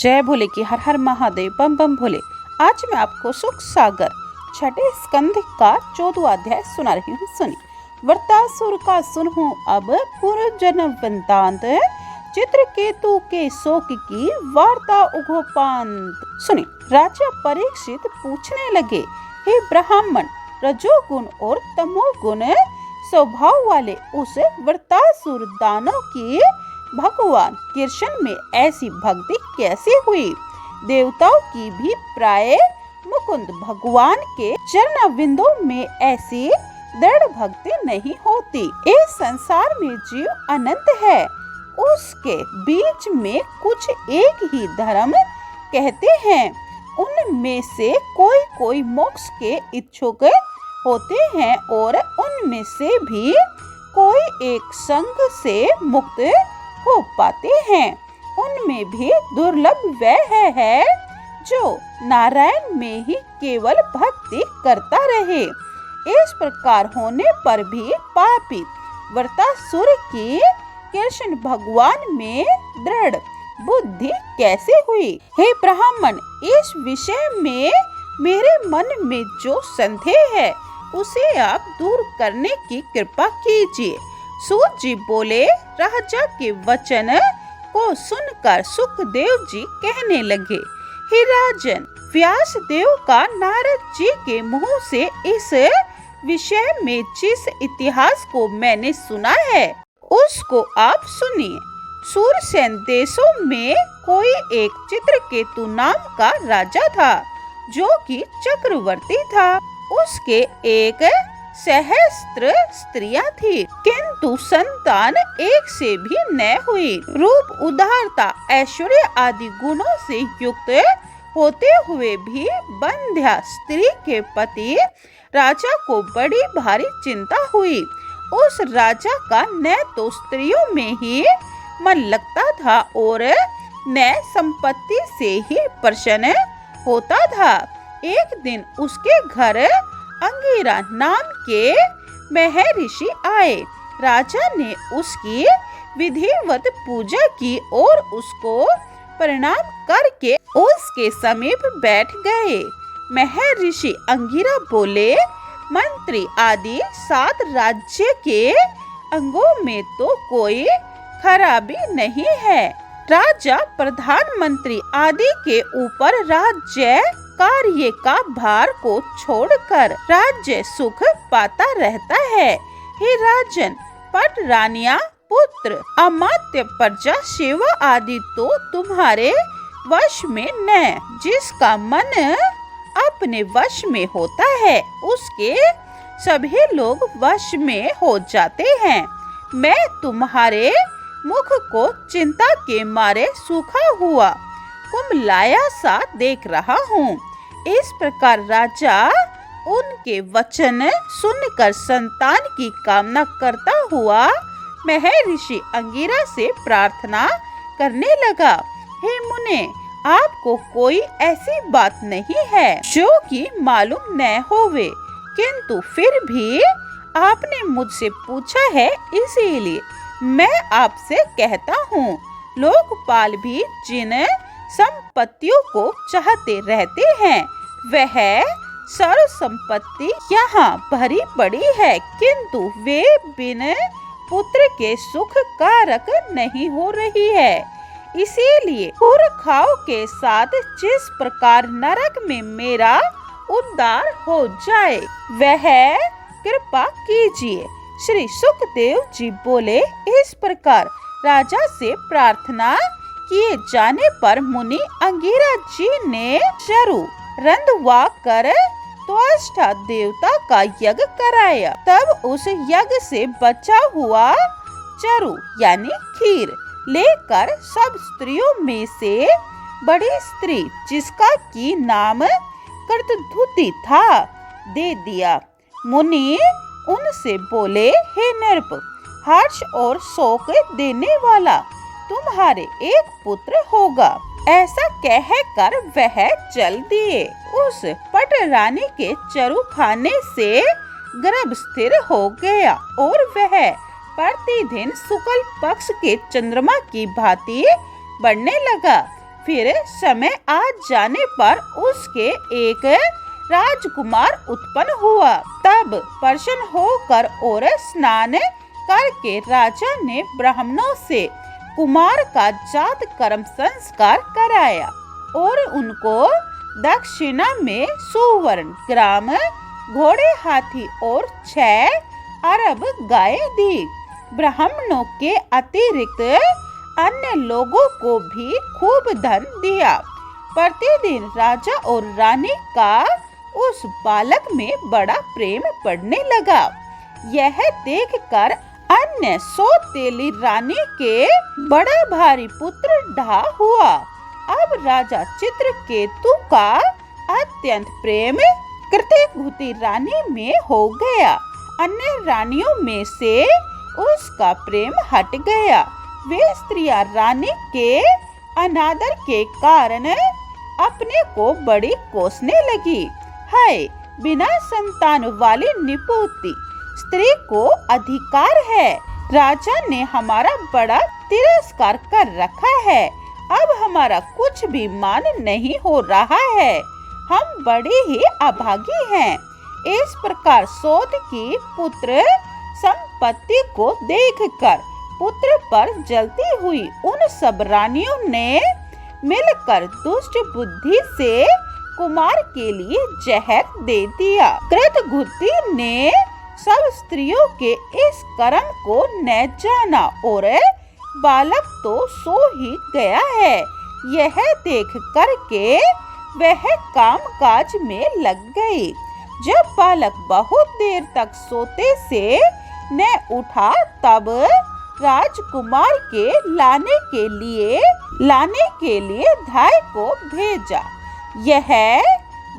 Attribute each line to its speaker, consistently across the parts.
Speaker 1: जय भोले की हर हर महादेव बम बम भोले। आज मैं आपको सुख सागर छठे स्कंद का 14वां अध्याय सुना रही हूँ। सुनी। वृत्तासुर का सुनहु अब पूर्व जन्म वृत्तांत, चित्रकेतु के शोक की वार्ता उघोपांत। सुनी। राजा परीक्षित पूछने लगे, हे ब्राह्मण, रजोगुण और तमोगुण स्वभाव वाले उस वृत्तासुर दानव की भगवान कृष्ण में ऐसी भक्ति कैसे हुई? देवताओं की भी प्राय मुकुंद भगवान के चरणारविंदों में ऐसी दृढ़ भक्ति नहीं होती। इस संसार में जीव अनंत है, उसके बीच में कुछ एक ही धर्म कहते हैं। उनमें से कोई कोई मोक्ष के इच्छुक होते हैं और उनमें से भी कोई एक संग से मुक्त हो पाते हैं। उनमें भी दुर्लभ वह है जो नारायण में ही केवल भक्ति करता रहे। इस प्रकार होने पर भी पापी वृत्तासुर की कृष्ण भगवान में दृढ़ बुद्धि कैसे हुई? हे ब्राह्मण, इस विषय में मेरे मन में जो संदेह है उसे आप दूर करने की कृपा कीजिए। सूत जी बोले। राजा के वचन को सुनकर सुखदेव जी कहने लगे, हे राजन, व्यास देव का नारद जी के मुंह से इस विषय में जिस इतिहास को मैंने सुना है उसको आप सुनिए। सूरसेन देशों में कोई एक चित्रकेतु नाम का राजा था जो कि चक्रवर्ती था। उसके एक सहस्त्र स्त्रियां थी, किंतु संतान एक से भी न हुई। रूप, उदारता, ऐश्वर्य आदि गुणों से युक्त होते हुए भी बंध्या स्त्री के पति राजा को बड़ी भारी चिंता हुई। उस राजा का न तो स्त्रियों में ही मन लगता था और न संपत्ति से ही प्रसन्न होता था। एक दिन उसके घर अंगिरा नाम के महर्षि आए। राजा ने उसकी विधिवत पूजा की और उसको प्रणाम करके उसके समीप बैठ गए। महर्षि अंगिरा बोले, मंत्री आदि 7 राज्य के अंगों में तो कोई खराबी नहीं है। राजा प्रधानमंत्री आदि के ऊपर राज्य कार्य का भार को छोड़कर राज्य सुख पाता रहता है। हे राजन, पट रानियां, पुत्र, अमात्य, प्रजा, सेवा आदि तो तुम्हारे वश में न। जिसका मन अपने वश में होता है उसके सभी लोग वश में हो जाते हैं। मैं तुम्हारे मुख को चिंता के मारे सूखा हुआ कुम्हलाया सा देख रहा हूँ। इस प्रकार राजा उनके वचन सुनकर संतान की कामना करता हुआ महर्षि अंगिरा से प्रार्थना करने लगा, हे मुने, आपको कोई ऐसी बात नहीं है जो कि मालूम न होवे, किंतु फिर भी आपने मुझसे पूछा है, इसीलिए मैं आपसे कहता हूँ। लोकपाल भी जिन संपत्तियों को चाहते रहते हैं वह सर्व संपत्ति यहाँ भरी पड़ी है, किंतु वे बिन पुत्र के सुख कारक नहीं हो रही है। इसीलिए पुरखाओं के साथ जिस प्रकार नरक में मेरा उद्धार हो जाए वह कृपा कीजिए। श्री सुखदेव जी बोले। इस प्रकार राजा से प्रार्थना किए जाने पर मुनि अंगिरा जी ने चरु रंधवा कर त्वष्टा देवता का यज्ञ कराया। तब उस यज्ञ से बचा हुआ चरु यानी खीर लेकर सब स्त्रियों में से बड़ी स्त्री, जिसका की नाम कर्तधुति था, दे दिया। मुनि उनसे बोले, हे नृप, हर्ष और शोक देने वाला तुम्हारे एक पुत्र होगा। ऐसा कहकर वह चल दिए। उस पट रानी के चरु खाने से गर्भ स्थिर हो गया और वह प्रतिदिन शुक्ल पक्ष के चंद्रमा की भांति बढ़ने लगा। फिर समय आ जाने पर उसके एक राजकुमार उत्पन्न हुआ। तब प्रसन्न होकर और स्नान करके राजा ने ब्राह्मणों से कुमार का जात कर्म संस्कार कराया और उनको दक्षिणा में सुवर्ण ग्राम, घोड़े, हाथी और 6 अरब गायें दी। ब्राह्मणों के अतिरिक्त अन्य लोगों को भी खूब धन दिया। प्रतिदिन राजा और रानी का उस बालक में बड़ा प्रेम बढ़ने लगा। यह देखकर अन्य सौतेली रानी के बड़ा भारी पुत्र ढा हुआ। अब राजा चित्रकेतु का अत्यंत प्रेम कृतघुति रानी में हो गया। अन्य रानियों में से उसका प्रेम हट गया। वे स्त्रियां रानी के अनादर के कारण अपने को बड़ी कोसने लगी। हाय, बिना संतान वाली निपुती स्त्री को अधिकार है। राजा ने हमारा बड़ा तिरस्कार कर रखा है। अब हमारा कुछ भी मान नहीं हो रहा है। हम बड़े ही अभागी हैं। इस प्रकार सोध की पुत्र संपत्ति को देखकर पुत्र पर जलती हुई उन सब रानियों ने मिलकर दुष्ट बुद्धि से कुमार के लिए जहर दे दिया। कृतघुति ने सब स्त्रियों के इस कर्म को न जाना और बालक तो सो ही गया है। यह देख करके वह कामकाज में लग गई। जब बालक बहुत देर तक सोते से न उठा तब राजकुमार के लाने के लिए धाय को भेजा। यह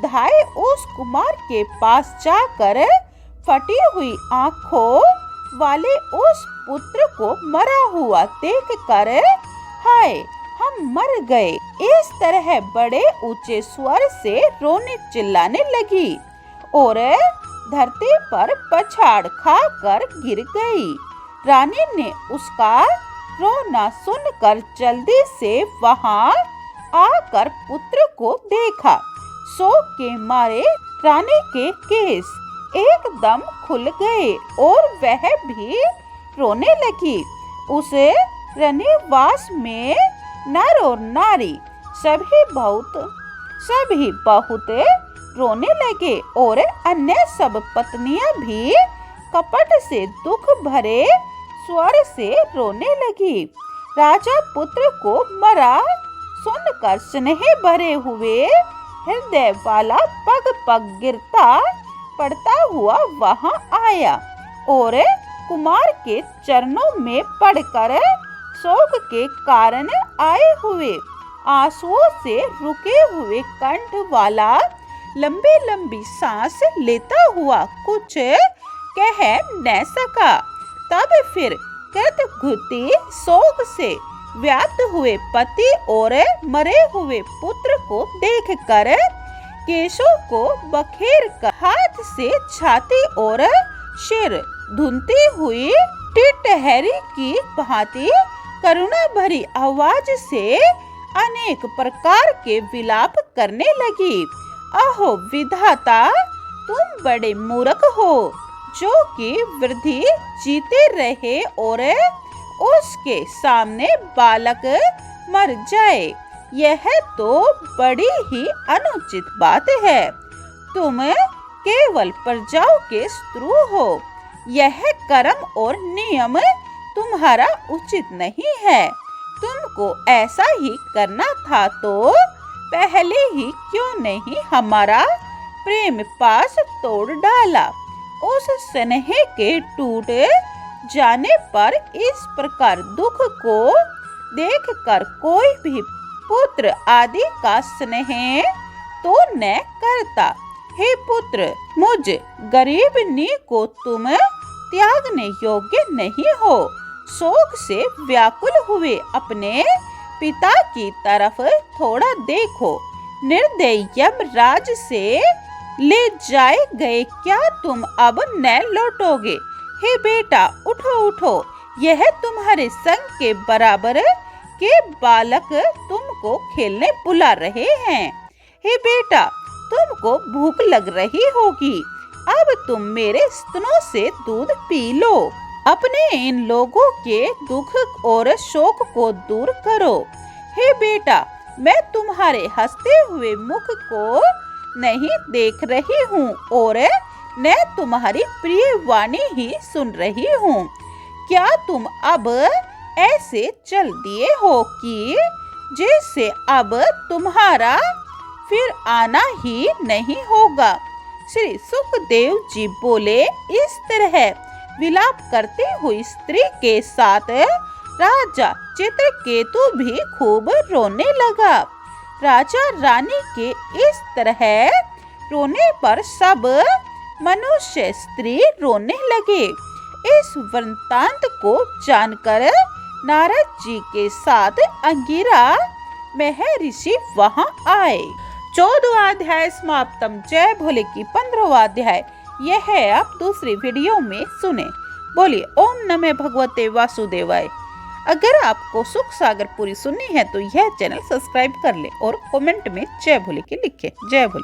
Speaker 1: धाय उस कुमार के पास जाकर फटी हुई आंखों वाले उस पुत्र को मरा हुआ देखकर हाय, हम मर गए, इस तरह बड़े ऊंचे स्वर से रोने चिल्लाने लगी और धरती पर पछाड़ खाकर गिर गई। रानी ने उसका रोना सुनकर जल्दी से वहां आकर पुत्र को देखा। शोक के मारे रानी के केस एकदम खुल गए और वह भी रोने लगी। उस रनिवास में नर और नारी सभी बहुत रोने लगे और अन्य सब पत्नियां भी कपट से दुख भरे स्वर से रोने लगी। राजा पुत्र को मरा सुनकर स्नेह भरे हुए हृदय वाला पग पग गिरता पड़ता हुआ वहां आया और कुमार के चरणों में पड़कर शोक के कारण आए हुए आंसुओं से रुके हुए कंठ वाला लंबी लंबी सांस लेता हुआ कुछ कह न सका। तब फिर कृतघुति शोक से व्याप्त हुए पति और मरे हुए पुत्र को देखकर केशों को बखेर कर हाथ से छाती और सिर धुनती हुई टिटहरी की भांति करुणा भरी आवाज से अनेक प्रकार के विलाप करने लगी। अहो विधाता, तुम बड़े मूर्ख हो जो कि वृद्धि जीते रहे और उसके सामने बालक मर जाए। यह तो बड़ी ही अनुचित बात है। तुम केवल प्रजाओं के शत्रु हो। यह कर्म और नियम तुम्हारा उचित नहीं है। तुमको ऐसा ही करना था तो पहले ही क्यों नहीं हमारा प्रेम पास तोड़ डाला। उस स्नेह के टूट जाने पर इस प्रकार दुख को देखकर कोई भी पुत्र आदि का स्नेह तो न करता। हे पुत्र, मुझ गरीबनी को तुम त्यागने योग्य नहीं हो। शोक से व्याकुल हुए अपने पिता की तरफ थोड़ा देखो। निर्दयी यमराज से ले जाए गए क्या तुम अब न लौटोगे? हे बेटा, उठो उठो, यह तुम्हारे संग के बराबर के बालक तुमको तुमको खेलने बुला रहे हैं। हे बेटा, तुमको भूख लग रही होगी, अब तुम मेरे स्तनों से दूध पी लो। अपने इन लोगों के दुख और शोक को दूर करो। हे बेटा, मैं तुम्हारे हंसते हुए मुख को नहीं देख रही हूँ और मैं तुम्हारी प्रिय वाणी ही सुन रही हूँ। क्या तुम अब ऐसे चल दिए हो कि जैसे अब तुम्हारा फिर आना ही नहीं होगा। श्री सुखदेव जी बोले, इस तरह विलाप करते हुई स्त्री के साथ राजा चित्रकेतु भी खूब रोने लगा। राजा रानी के इस तरह रोने पर सब मनुष्य स्त्री रोने लगे। इस वृत्तांत को जानकर नारद जी के साथ अंगिरा महर्षि वहां आए। 14वां अध्याय समाप्तम। जय भोले की 15वां अध्याय यह है, आप दूसरी वीडियो में सुने। बोलिए ओम नमः भगवते वासुदेवाय। अगर आपको सुख सागर पूरी सुननी है तो यह चैनल सब्सक्राइब कर ले और कमेंट में जय भोले के लिखे। जय भोले।